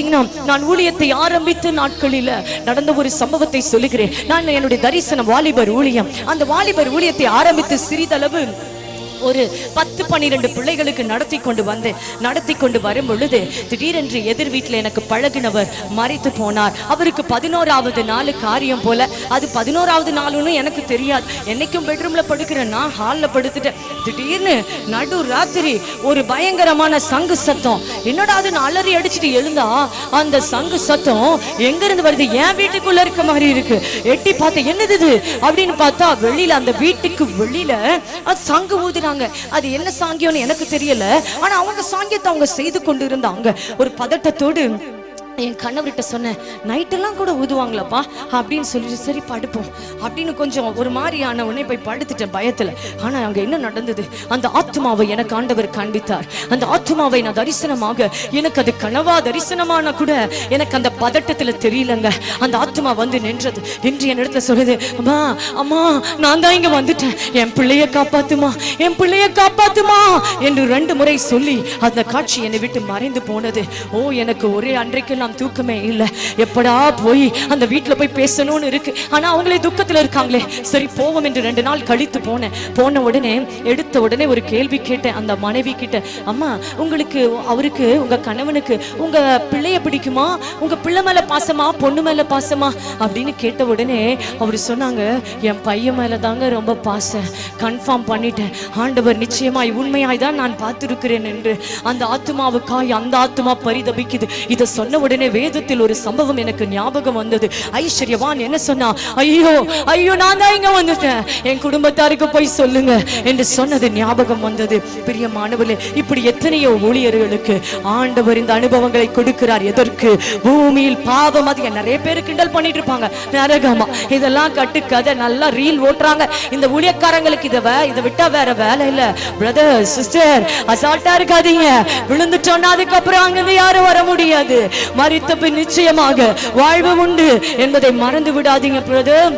பாத்தீங்கன்னா நான் ஊழியத்தை ஆரம்பித்த நாட்களில் நடந்த ஒரு சம்பவத்தை சொல்லுகிறேன். நான் என்னுடைய தரிசனம் வாலிபர் ஊழியம். அந்த வாலிபர் ஊழியத்தை ஆரம்பித்து சிறிதளவு ஒரு 10-12 பிள்ளைகளுக்கு நடத்தி கொண்டு வரும் பொழுது திடீரென்று எதிர் வீட்டில் எனக்கு பழகினவர் மறித்து போனார். அவருக்கு 11வது நாள் காரியம் போல. அது 11வது நாள்னு எனக்கு தெரியாது. என்னைக்கும் பெட்ரூம்ல படுக்கிறேன், நான் ஹாலில் படுத்துட்டேன். திடீர்னு நடு ராத்திரி ஒரு பயங்கரமான சங்கு சத்தம். என்னடா அது, அலறி அடிச்சுட்டு எழுந்தா அந்த சங்கு சத்தம் எங்க இருந்து வருது? என் வீட்டுக்குள்ள இருக்க மாதிரி இருக்கு. எட்டி பார்த்து என்னது அப்படின்னு பார்த்தா வெளியில, அந்த வீட்டுக்கு வெளியில சங்கு ஊதுறாங்க. அது என்ன சாங்கியம்னு எனக்கு தெரியல. ஆனா அவங்க சாங்கியத்தை அவங்க செய்து கொண்டு இருந்தாங்க. ஒரு பதட்டத்தோடு என் கணவர்கிட்ட சொன்னேன், நைட்டெல்லாம் கூட ஊதுவாங்களாப்பா அப்படின்னு சொல்லிட்டு, சரி படுப்போம் அப்படின்னு கொஞ்சம் ஒரு மாதிரியான உடனே போய் படுத்துட்டேன் பயத்தில். ஆனால் அங்கே என்ன நடந்தது? அந்த ஆத்மாவை எனக்கு ஆண்டவர் காண்பித்தார். அந்த ஆத்மாவை நான் தரிசனமாக, எனக்கு அது கனவா தரிசனமான கூட எனக்கு அந்த பதட்டத்தில் தெரியலங்க. அந்த ஆத்மா வந்து நின்று என் இடத்துல சொல்லுது, அம்மா அம்மா நான் தான் இங்கே வந்துட்டேன், என் பிள்ளைய காப்பாத்துமா, என் பிள்ளைய காப்பாத்துமா என்று 2 முறை சொல்லி அந்த காட்சி என்னை விட்டு மறைந்து போனது. எனக்கு ஒரே அன்றைக்கு தூக்கமே இல்லை. எப்படா போய் அந்த வீட்டுல போய் பேசணும்னு இருக்கு. ஆனா அவங்களே துக்கத்துல இருக்காங்களே, சரி போவோம் என்று 2 நாள் கழித்து போன உடனே எடுத்த உடனே ஒரு கேள்வி கேட்டேன் அந்த மனைவி கிட்ட, அம்மா உங்களுக்கு அவருக்கு உங்க கணவனுக்கு உங்க பிள்ளைய பிடிக்குமா, உங்க பிள்ளை மேல பாசமா பொண்ணு மேல பாசமா அப்படின்னு கேட்ட உடனே அவர் சொன்னாங்க, என் பையன் மேல தாங்க ரொம்ப பாசம், கன்ஃபார்ம் பண்ணிட்டேன், ஆண்டவர் நிச்சயமாய் உண்மையாய் தான் நான் பார்த்திருக்கிறேன் என்று. அந்த ஆத்மாவுக்காய் அந்த ஆத்மா பரிதபிக்குது. இதை சொன்ன உடனே வேதத்தில் ஒரு சம்பவம் எனக்கு ஞாபகம் வந்தது. ஐஸ்வர்யவான் என்ன சொன்னா, ஐயோ ஐயோ நான் தான் இங்க வந்துட்டேன், என் குடும்பத்தாருக்கு போய் சொல்லுங்க என்று சொன்னது ஞாபகம் வந்தது. பிரியமானவர்களே, இப்படி எத்தனையோ ஊழியர்களுக்கு ஆண்டவர் இந்த அனுபவங்களை கொடுக்கிறார். எதற்கு? பூமியில் பாவம் அதிக. நிறைய பேர் கிண்டல் பண்ணிட்டு இருப்பாங்க, நரகமா இதெல்லாம் கட்டுக்கதை, நல்லா ரீல் ஓட்டுறாங்க. இந்த ஊழியக்காரங்களுக்கு இதை விட்டா வேற வேலை இல்ல. பிரதர் சிஸ்டர், அசால்ட்டா இருக்காதீங்க. விழுந்துட்டோம்னா அதுக்கப்புறம் அங்கிருந்து யாரும் வர முடியாது. மரித்த பின் நிச்சயமாக வாழ்வு உண்டு என்பதை மறந்து விடாதீங்க பிரதர்.